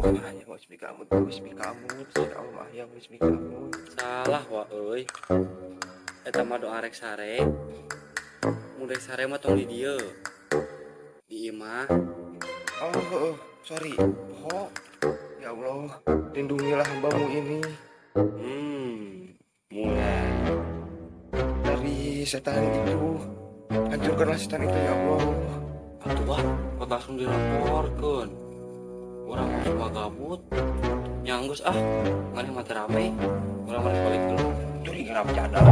Mahya wasmikamut wasmikamut siraul mahya wasmikamut. Salah wa euy. Eta mah doa rek sare. Mun rek sare mah tong di dieu. Di imah. Sorry. Oh, ya Allah, lindungilah hambamu ini Mulai. dari setan itu. Hancurkanlah setan itu ya Allah. Atuh kok langsung dilaporkeun. Urang mah cuma gabut. Nyanggus ngan mah teu rame. Urang mah balik dulu. Curi kenapa cadar?